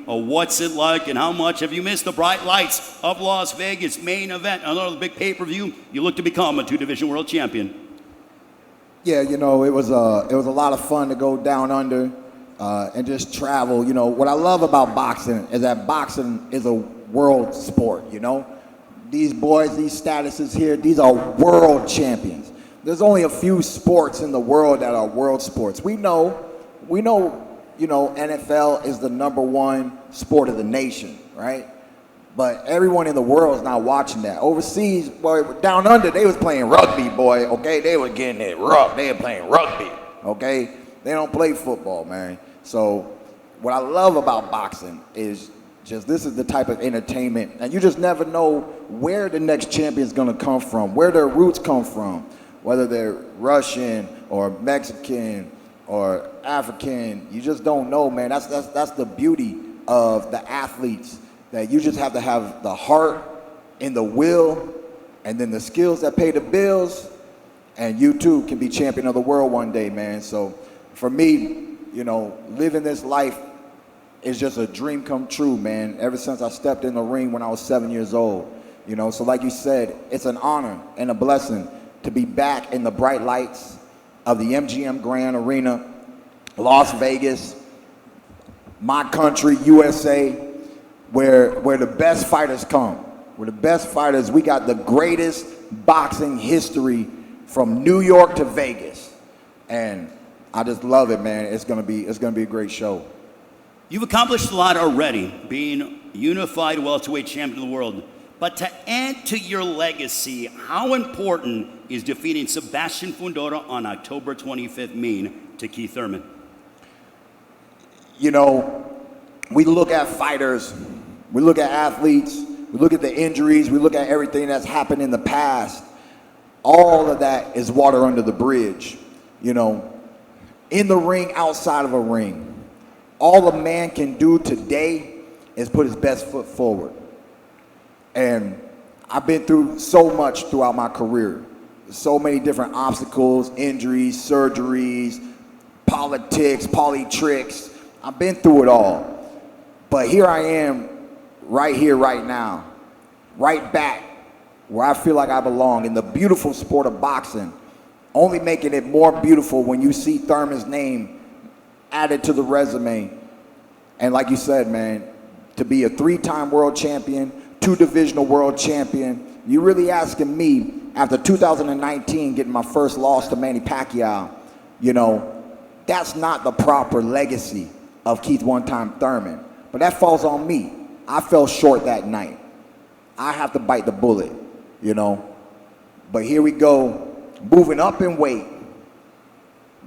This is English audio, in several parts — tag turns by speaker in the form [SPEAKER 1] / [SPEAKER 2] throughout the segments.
[SPEAKER 1] What's it like, and how much have you missed the bright lights of Las Vegas main event? Another big pay-per-view. You look to become a two-division world champion.
[SPEAKER 2] Yeah, you know, it was a lot of fun to go down under and just travel. You know, what I love about boxing is that boxing is a world sport, you know. These boys, these statuses here, these are world champions. There's only a few sports in the world that are world sports. We know, you know, NFL is the #1 sport of the nation, right? But everyone in the world is not watching that. Overseas, boy, down under, they was playing rugby, boy, okay? They were getting it rough. They were playing rugby, okay? They don't play football, man. So what I love about boxing is just this is the type of entertainment, and you just never know where the next champion is going to come from, where their roots come from, whether they're Russian or Mexican or African. You just don't know, man. That's the beauty of the athletes, that you just have to have the heart and the will and then the skills that pay the bills, and you too can be champion of the world one day, man. So for me, you know, living this life is just a dream come true, man. Ever since I stepped in the ring when I was 7 years old, you know. So like you said, it's an honor and a blessing to be back in the bright lights of the MGM Grand Arena, Las Vegas, my country, USA, where the best fighters come. Where the best fighters, we got the greatest boxing history from New York to Vegas. And I just love it, man. It's gonna be a great show.
[SPEAKER 1] You've accomplished a lot already, being unified welterweight champion of the world. But to add to your legacy, how important is defeating Sebastian Fundora on October 25th mean to Keith Thurman?
[SPEAKER 2] You know, we look at fighters, we look at athletes, we look at the injuries, we look at everything that's happened in the past. All of that is water under the bridge. You know, in the ring, outside of a ring, all a man can do today is put his best foot forward. And I've been through so much throughout my career. So many different obstacles, injuries, surgeries, politics, tricks. I've been through it all. But here I am, right here, right now, right back where I feel like I belong in the beautiful sport of boxing, only making it more beautiful when you see Thurman's name added to the resume. And like you said, man, to be a 3-time world champion, 2-divisional world champion, you really asking me, after 2019 getting my first loss to Manny Pacquiao, you know, that's not the proper legacy of Keith one-time Thurman. But that falls on me. I fell short that night. I have to bite the bullet, you know. But here we go, moving up in weight.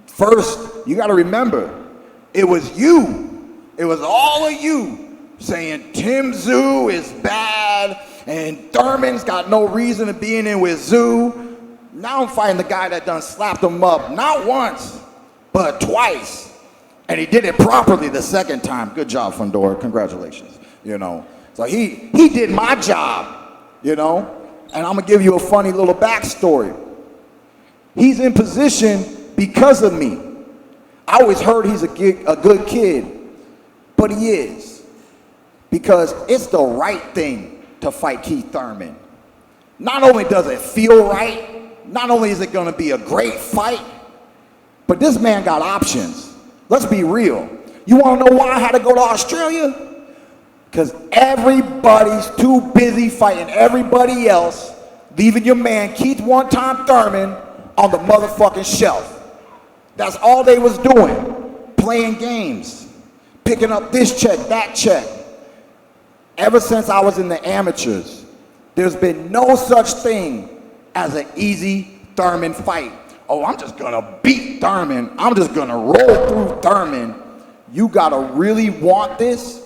[SPEAKER 2] First, you got to remember, it was you. It was all of you saying Tim Tszyu is bad and Thurman's got no reason to be in there with Tszyu. Now I'm fighting the guy that done slapped him up, not once, but twice. And he did it properly the second time. Good job, Fundora. Congratulations. You know, so he did my job, you know. And I'm gonna give you a funny little backstory. He's in position because of me. I always heard he's a good kid, but he is. Because it's the right thing to fight Keith Thurman. Not only does it feel right, not only is it gonna be a great fight, but this man got options. Let's be real. You wanna know why I had to go to Australia? Because everybody's too busy fighting everybody else, leaving your man Keith one-time Thurman on the motherfucking shelf. That's all they was doing, playing games, picking up this check, that check. Ever since I was in the amateurs, there's been no such thing as an easy Thurman fight. Oh, I'm just gonna beat Thurman. I'm just gonna roll through Thurman. You gotta really want this.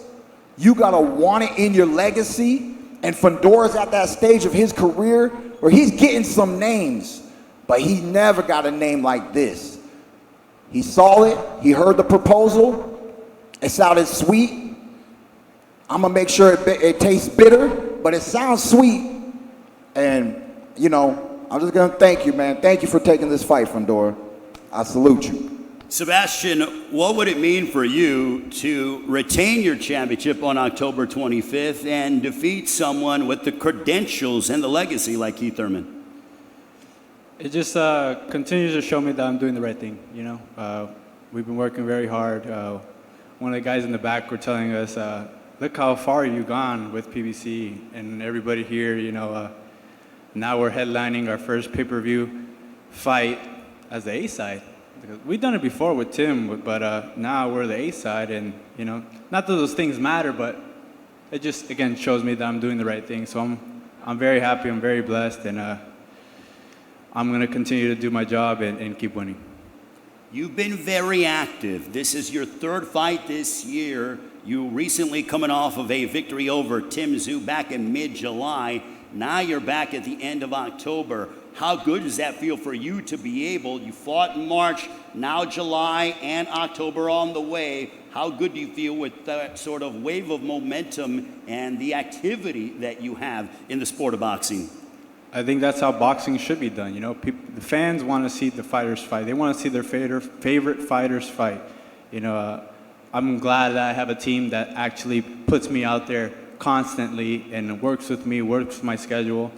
[SPEAKER 2] You gotta want it in your legacy. And Fundora's at that stage of his career where he's getting some names, but he never got a name like this. He saw it, he heard the proposal, it sounded sweet. I'm gonna make sure it tastes bitter, but it sounds sweet. And, you know, I'm just gonna thank you, man. Thank you for taking this fight, Fundora. I salute you.
[SPEAKER 1] Sebastian, what would it mean for you to retain your championship on October 25th and defeat someone with the credentials and the legacy like Keith Thurman?
[SPEAKER 3] It just continues to show me that I'm doing the right thing, you know. We've been working very hard. One of the guys in the back were telling us, look how far you've gone with PBC, and everybody here, you know, now we're headlining our first pay-per-view fight as the A-side. We've done it before with Tim, but now we're the A-side, and, you know, not that those things matter, but it just, again, shows me that I'm doing the right thing. So I'm very happy, I'm very blessed, and I'm going to continue to do my job and keep winning.
[SPEAKER 1] You've been very active. This is your third fight this year. You recently coming off of a victory over Tim Tszyu back in mid-July. Now you're back at the end of October. How good does that feel for you to be able, you fought in March, now July and October on the way. How good do you feel with that sort of wave of momentum and the activity that you have in the sport of boxing?
[SPEAKER 3] I think that's how boxing should be done. You know, the fans want to see the fighters fight. They want to see their favorite fighters fight. You know, I'm glad that I have a team that actually puts me out there constantly and works with me, works with my schedule.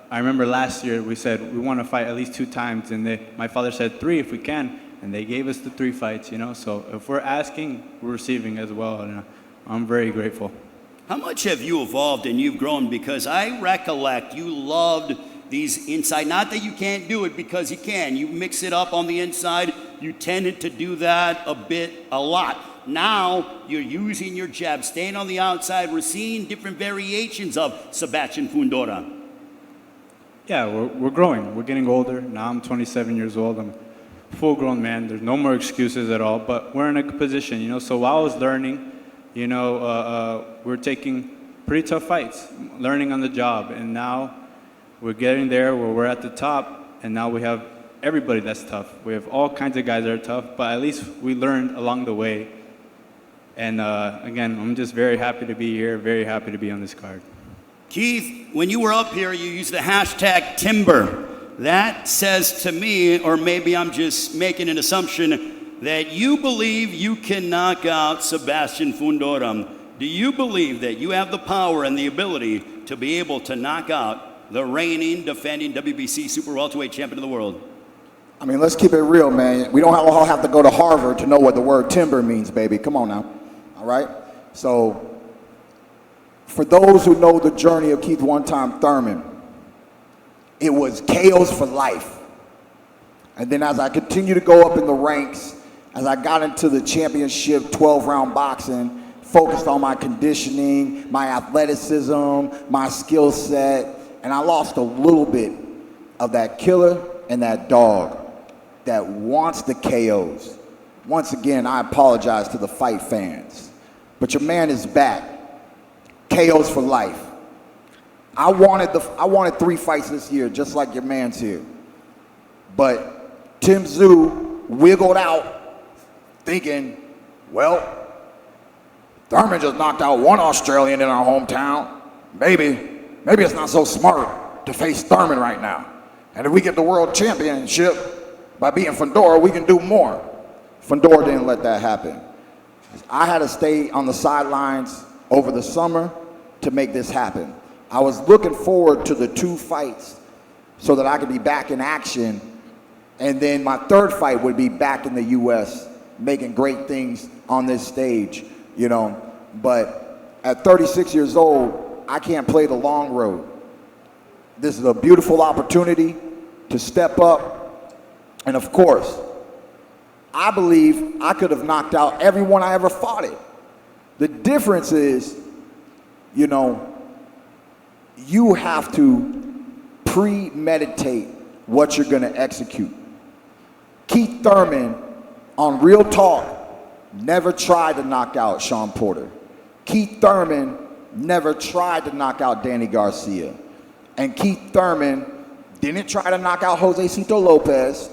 [SPEAKER 3] I remember last year we said we want to fight at least 2 times, and my father said 3 if we can, and they gave us the 3 fights. You know, so if we're asking, we're receiving as well, and I'm very grateful.
[SPEAKER 1] How much have you evolved and you've grown? Because I recollect you loved these inside, not that you can't do it, because you can. You mix it up on the inside. You tended to do that a lot. Now you're using your jab, staying on the outside. We're seeing different variations of Sebastian Fundora.
[SPEAKER 3] Yeah, we're growing. We're getting older. Now I'm 27 years old. I'm a full-grown man. There's no more excuses at all. But we're in a good position, you know. So while I was learning, you know, we're taking pretty tough fights, learning on the job. And now we're getting there where we're at the top, and now we have everybody that's tough. We have all kinds of guys that are tough, but at least we learned along the way. And again, I'm just very happy to be here, very happy to be on this card.
[SPEAKER 1] Keith, when you were up here, you used the hashtag Timber. That says to me, or maybe I'm just making an assumption, that you believe you can knock out Sebastian Fundora. Do you believe that you have the power and the ability to be able to knock out the reigning, defending WBC super welterweight champion of the world?
[SPEAKER 2] I mean, let's keep it real, man. We don't all have to go to Harvard to know what the word timber means, baby. Come on now. All right? So, for those who know the journey of Keith one-time Thurman, it was KOs for life. And then as I continued to go up in the ranks, as I got into the championship 12-round boxing, focused on my conditioning, my athleticism, my skill set, and I lost a little bit of that killer and that dog that wants the KOs. Once again, I apologize to the fight fans, but your man is back. KOs for life. I wanted 3 fights this year, just like your man's here. But Tim Tszyu wiggled out thinking, well, Thurman just knocked out 1 Australian in our hometown. Maybe it's not so smart to face Thurman right now. And if we get the world championship by beating Fundora, we can do more. Fundora didn't let that happen. I had to stay on the sidelines over the summer to make this happen. I was looking forward to the 2 fights so that I could be back in action, and then my 3rd fight would be back in the U.S. making great things on this stage, you know. But at 36 years old, I can't play the long road. This is a beautiful opportunity to step up, and of course, I believe I could have knocked out everyone I ever fought it. The difference is, you know, you have to premeditate what you're going to execute. Keith Thurman, on Real Talk, never tried to knock out Sean Porter. Keith Thurman never tried to knock out Danny Garcia. And Keith Thurman didn't try to knock out Jose Cito Lopez.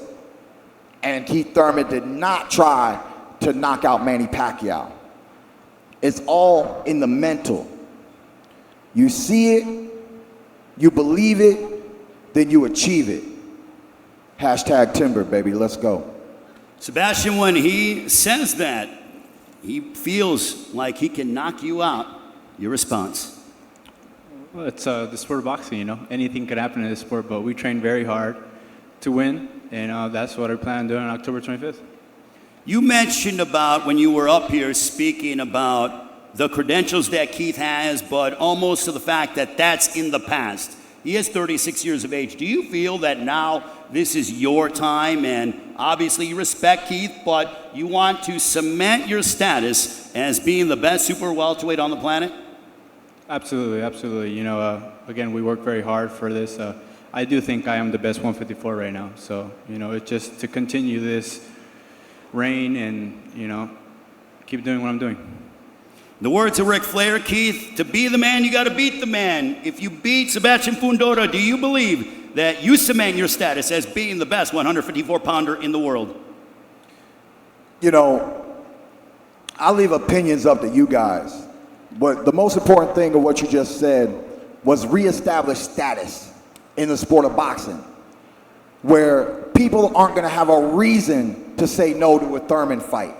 [SPEAKER 2] And Keith Thurman did not try to knock out Manny Pacquiao. It's all in the mental. You see it, you believe it, then you achieve it. Hashtag Timber, baby. Let's go.
[SPEAKER 1] Sebastian, when he says that, he feels like he can knock you out. Your response?
[SPEAKER 3] Well, it's the sport of boxing, you know. Anything could happen in this sport, but we train very hard to win, and that's what I plan on doing on October 25th.
[SPEAKER 1] You mentioned about when you were up here speaking about the credentials that Keith has, but almost to the fact that that's in the past. He is 36 years of age. Do you feel that now this is your time? And obviously you respect Keith, but you want to cement your status as being the best super welterweight on the planet?
[SPEAKER 3] Absolutely, absolutely. You know, again, we work very hard for this. I do think I am the best 154 right now. So, you know, it's just to continue this reign and, you know, keep doing what I'm doing.
[SPEAKER 1] The words of Ric Flair, Keith, to be the man, you got to beat the man. If you beat Sebastian Fundora, do you believe that you cement your status as being the best 154-pounder in the world?
[SPEAKER 2] You know, I leave opinions up to you guys. But the most important thing of what you just said was reestablish status in the sport of boxing, where people aren't going to have a reason to say no to a Thurman fight.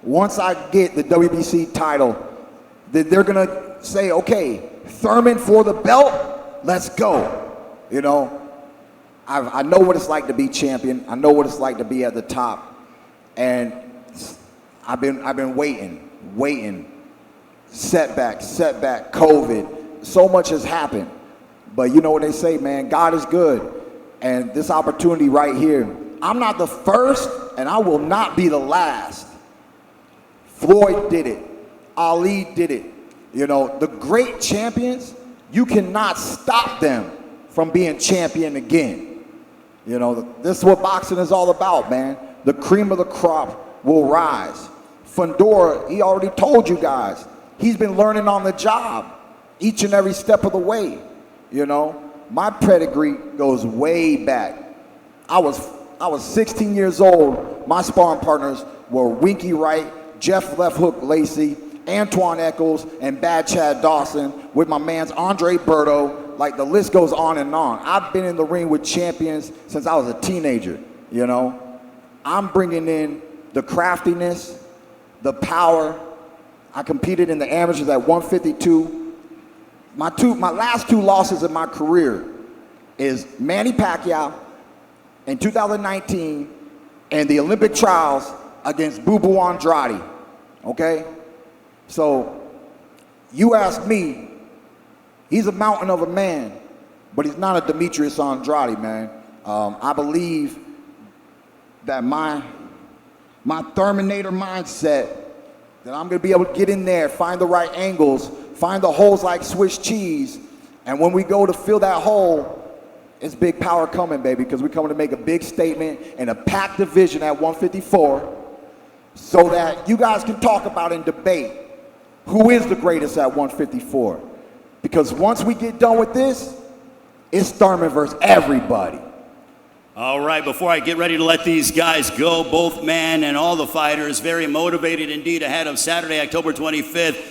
[SPEAKER 2] Once I get the WBC title, then they're going to say, okay, Thurman for the belt, let's go. You know, I know what it's like to be champion. I know what it's like to be at the top. And I've been waiting. Setback, COVID. So much has happened. But you know what they say, man, God is good. And this opportunity right here, I'm not the first and I will not be the last. Floyd did it. Ali did it. You know, the great champions, you cannot stop them from being champion again. You know, this is what boxing is all about, man. The cream of the crop will rise. Fundora, he already told you guys, he's been learning on the job each and every step of the way. You know, my pedigree goes way back. I was 16 years old. My sparring partners were Winky Wright, Jeff Left Hook Lacey, Antoine Eccles, and Bad Chad Dawson with my man's Andre Berto. Like, the list goes on and on. I've been in the ring with champions since I was a teenager, you know. I'm bringing in the craftiness, the power. I competed in the amateurs at 152. My last two losses in my career is Manny Pacquiao in 2019 and the Olympic trials against Boo Boo Andrade, okay? So you ask me, he's a mountain of a man, but he's not a Demetrius Andrade, man. I believe that my Terminator mindset, that I'm gonna be able to get in there, find the right angles, find the holes like Swiss cheese, and when we go to fill that hole, it's big power coming, baby, because we're coming to make a big statement in a packed division at 154 so that you guys can talk about and debate who is the greatest at 154. Because once we get done with this, it's Thurman versus everybody.
[SPEAKER 1] All right, before I get ready to let these guys go, both men and all the fighters, very motivated indeed ahead of Saturday, October 25th.